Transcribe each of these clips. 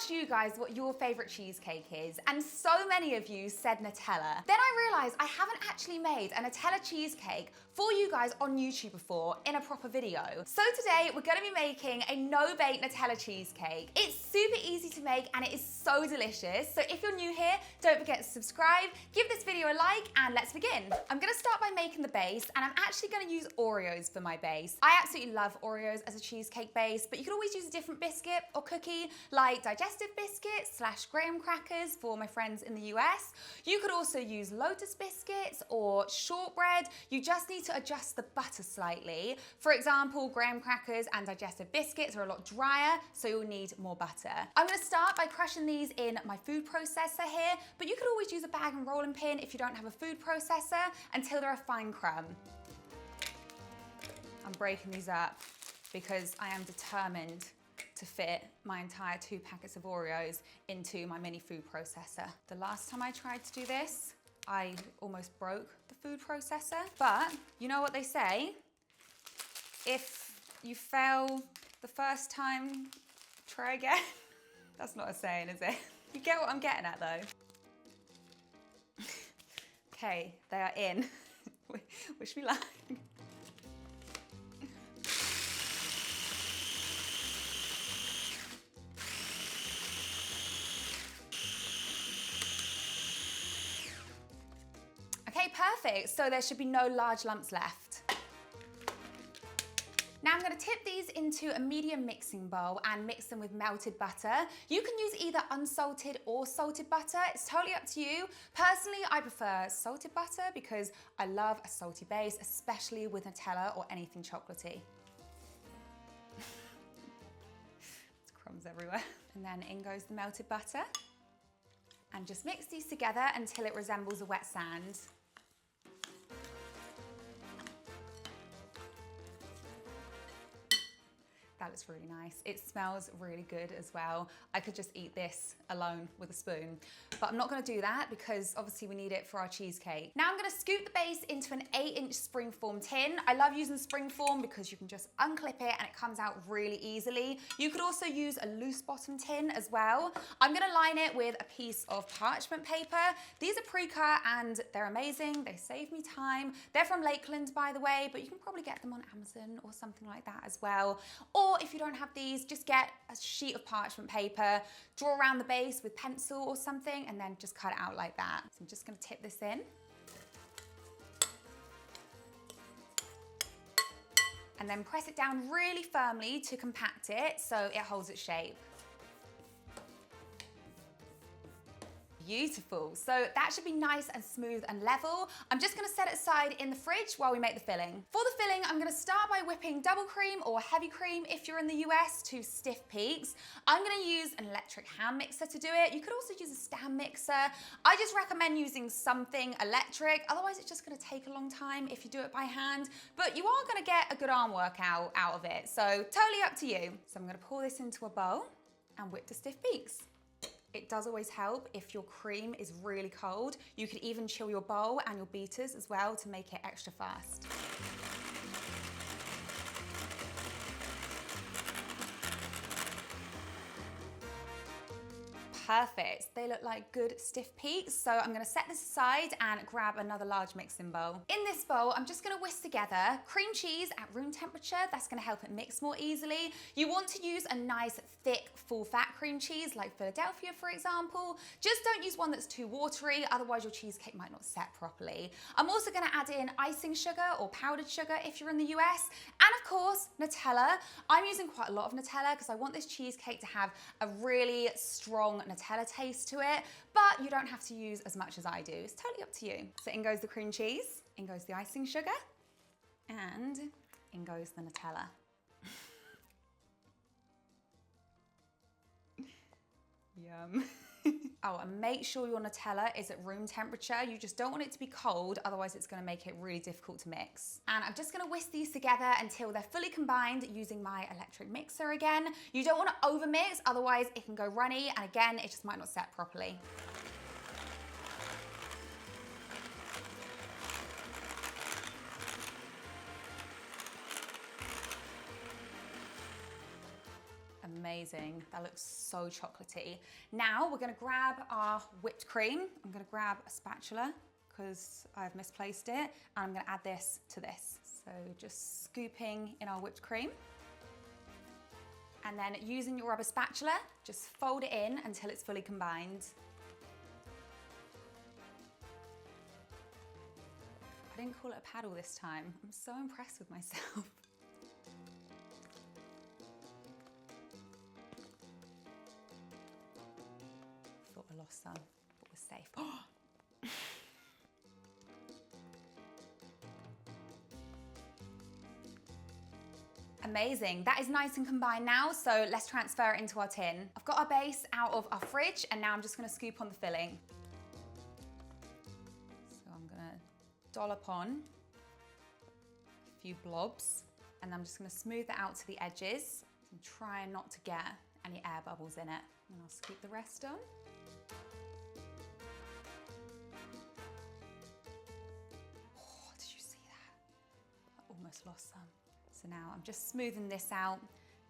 asked you guys what your favorite cheesecake is, and so many of you said Nutella. Then I realized I haven't actually made a Nutella cheesecake for you guys on YouTube before in a proper video. So today we're gonna be making a no-bake Nutella cheesecake. It's super easy to make and it is so delicious. So if you're new here, don't forget to subscribe, give this video a like, and let's begin. I'm gonna start by making the base, and I'm actually gonna use Oreos for my base. I absolutely love Oreos as a cheesecake base, but you could always use a different biscuit or cookie, like digestive biscuits / graham crackers for my friends in the US. You could also use Lotus biscuits or shortbread. You just need to adjust the butter slightly. For example, graham crackers and digestive biscuits are a lot drier, so you'll need more butter. I'm gonna start by crushing these in my food processor here, but you could always use a bag and rolling pin if you don't have a food processor until they're a fine crumb. I'm breaking these up because I am determined to fit my entire 2 packets of Oreos into my mini food processor. The last time I tried to do this, I almost broke the food processor, but you know what they say? If you fail the first time, try again. That's not a saying, is it? You get what I'm getting at though. Okay, they are in. Wish me luck. Okay, perfect. So there should be no large lumps left. Now I'm gonna tip these into a medium mixing bowl and mix them with melted butter. You can use either unsalted or salted butter. It's totally up to you. Personally, I prefer salted butter because I love a salty base, especially with Nutella or anything chocolatey. There's crumbs everywhere. And then in goes the melted butter. And just mix these together until it resembles a wet sand. That looks really nice. It smells really good as well. I could just eat this alone with a spoon, but I'm not gonna do that because obviously we need it for our cheesecake. Now I'm gonna scoop the base into an 8-inch springform tin. I love using springform because you can just unclip it and it comes out really easily. You could also use a loose bottom tin as well. I'm gonna line it with a piece of parchment paper. These are pre-cut and they're amazing. They save me time. They're from Lakeland, by the way, but you can probably get them on Amazon or something like that as well. Or if you don't have these, just get a sheet of parchment paper, draw around the base with pencil or something, and then just cut it out like that. So I'm just gonna tip this in. And then press it down really firmly to compact it so it holds its shape. Beautiful. So that should be nice and smooth and level. I'm just gonna set it aside in the fridge while we make the filling. For the filling, I'm gonna start by whipping double cream or heavy cream if you're in the US to stiff peaks. I'm gonna use an electric hand mixer to do it. You could also use a stand mixer. I just recommend using something electric, otherwise it's just gonna take a long time if you do it by hand, but you are gonna get a good arm workout out of it, so totally up to you. So I'm gonna pour this into a bowl and whip to stiff peaks. It does always help if your cream is really cold. You could even chill your bowl and your beaters as well to make it extra fast. Perfect. They look like good stiff peaks. So I'm gonna set this aside and grab another large mixing bowl. In this bowl, I'm just gonna whisk together cream cheese at room temperature. That's gonna help it mix more easily. You want to use a nice, thick, full fat cream cheese like Philadelphia, for example. Just don't use one that's too watery, otherwise your cheesecake might not set properly. I'm also gonna add in icing sugar or powdered sugar if you're in the US. And of course, Nutella. I'm using quite a lot of Nutella because I want this cheesecake to have a really strong Nutella taste to it, but you don't have to use as much as I do. It's totally up to you. So in goes the cream cheese, in goes the icing sugar, and in goes the Nutella. Yum. Oh, and make sure your Nutella is at room temperature. You just don't want it to be cold, otherwise it's gonna make it really difficult to mix. And I'm just gonna whisk these together until they're fully combined using my electric mixer again. You don't wanna overmix, otherwise it can go runny, and again, it just might not set properly. Amazing, that looks so chocolatey. Now we're gonna grab our whipped cream. I'm gonna grab a spatula because I've misplaced it, and I'm gonna add this to this. So just scooping in our whipped cream. And then using your rubber spatula, just fold it in until it's fully combined. I didn't call it a paddle this time. I'm so impressed with myself. Thought I lost some, but we're safe. Amazing, that is nice and combined now, so let's transfer it into our tin. I've got our base out of our fridge, and now I'm just gonna scoop on the filling. So I'm gonna dollop on a few blobs, and I'm just gonna smooth it out to the edges and try not to get any air bubbles in it. And I'll scoop the rest on. Oh, did you see that? I almost lost some. So now I'm just smoothing this out,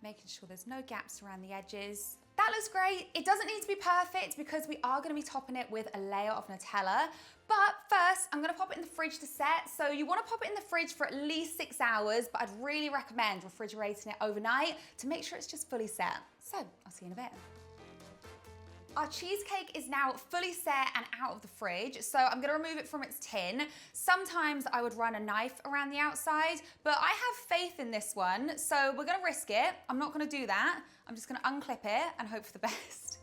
making sure there's no gaps around the edges. That looks great. It doesn't need to be perfect because we are gonna be topping it with a layer of Nutella. But first, I'm gonna pop it in the fridge to set. So you wanna pop it in the fridge for at least 6 hours, but I'd really recommend refrigerating it overnight to make sure it's just fully set. So I'll see you in a bit. Our cheesecake is now fully set and out of the fridge, so I'm gonna remove it from its tin. Sometimes I would run a knife around the outside, but I have faith in this one, so we're gonna risk it. I'm not gonna do that. I'm just gonna unclip it and hope for the best.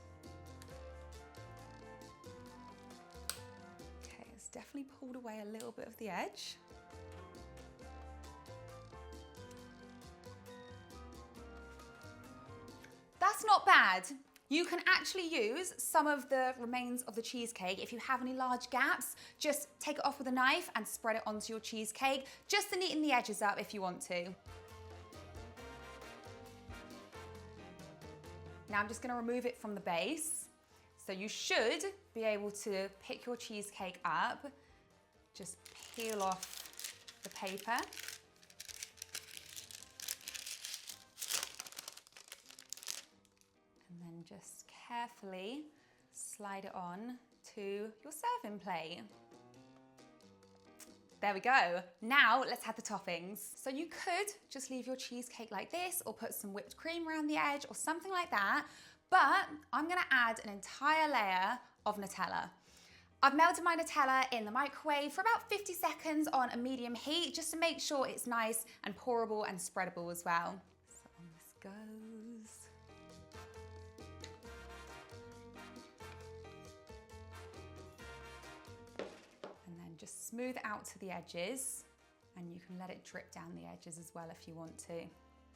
Okay, it's definitely pulled away a little bit of the edge. That's not bad. You can actually use some of the remains of the cheesecake. If you have any large gaps, just take it off with a knife and spread it onto your cheesecake, just to neaten the edges up if you want to. Now I'm just gonna remove it from the base. So you should be able to pick your cheesecake up, just peel off the paper. And then just carefully slide it on to your serving plate. There we go. Now let's add the toppings. So you could just leave your cheesecake like this or put some whipped cream around the edge or something like that, but I'm gonna add an entire layer of Nutella. I've melted my Nutella in the microwave for about 50 seconds on a medium heat just to make sure it's nice and pourable and spreadable as well. So on this goes. Just smooth it out to the edges, and you can let it drip down the edges as well if you want to.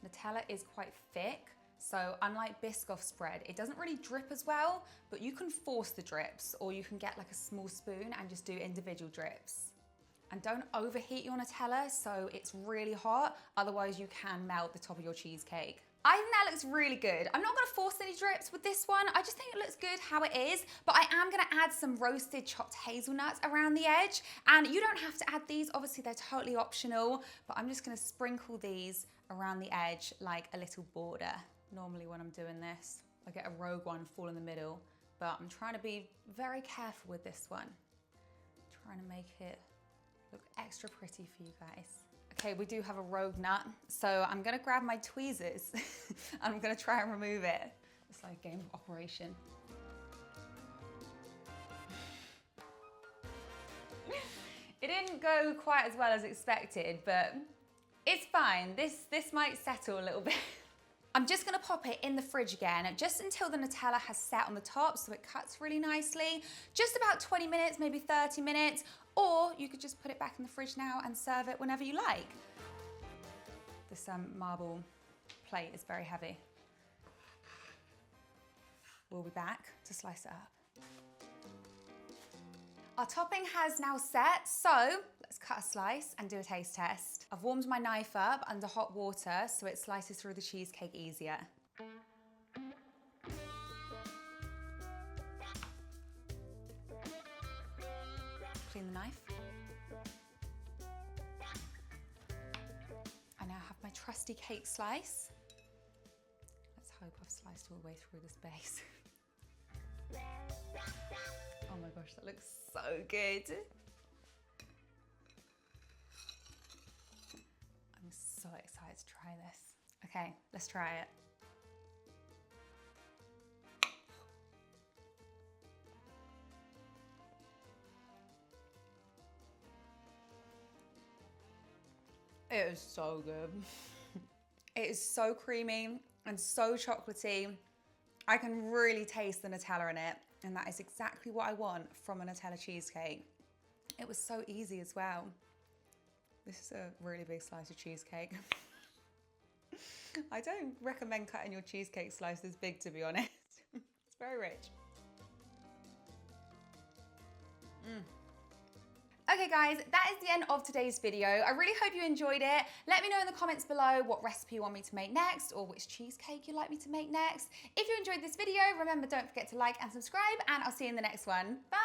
Nutella is quite thick, so unlike Biscoff spread, it doesn't really drip as well, but you can force the drips, or you can get like a small spoon and just do individual drips. And don't overheat your Nutella so it's really hot, otherwise you can melt the top of your cheesecake. I think that looks really good. I'm not gonna force any drips with this one. I just think it looks good how it is, but I am gonna add some roasted chopped hazelnuts around the edge. And you don't have to add these, obviously they're totally optional, but I'm just gonna sprinkle these around the edge like a little border. Normally when I'm doing this, I get a rogue one fall in the middle, but I'm trying to be very careful with this one. Trying to make it look extra pretty for you guys. Okay, we do have a rogue nut, so I'm gonna grab my tweezers and I'm gonna try and remove it. It's like a game of Operation. It didn't go quite as well as expected, but it's fine. This might settle a little bit. I'm just gonna pop it in the fridge again, just until the Nutella has set on the top so it cuts really nicely. Just about 20 minutes, maybe 30 minutes, or you could just put it back in the fridge now and serve it whenever you like. This marble plate is very heavy. We'll be back to slice it up. Our topping has now set, so let's cut a slice and do a taste test. I've warmed my knife up under hot water so it slices through the cheesecake easier. Clean the knife. I now have my trusty cake slice. Let's hope I've all the way through this base. Oh my gosh, that looks so good. I'm so excited to try this. Okay, let's try it. It is so good. It is so creamy and so chocolatey. I can really taste the Nutella in it, and that is exactly what I want from a Nutella cheesecake. It was so easy as well. This is a really big slice of cheesecake. I don't recommend cutting your cheesecake slices big, to be honest. It's very rich. Okay guys, that is the end of today's video. I really hope you enjoyed it. Let me know in the comments below what recipe you want me to make next, or which cheesecake you'd like me to make next. If you enjoyed this video, remember, don't forget to like and subscribe, and I'll see you in the next one. Bye!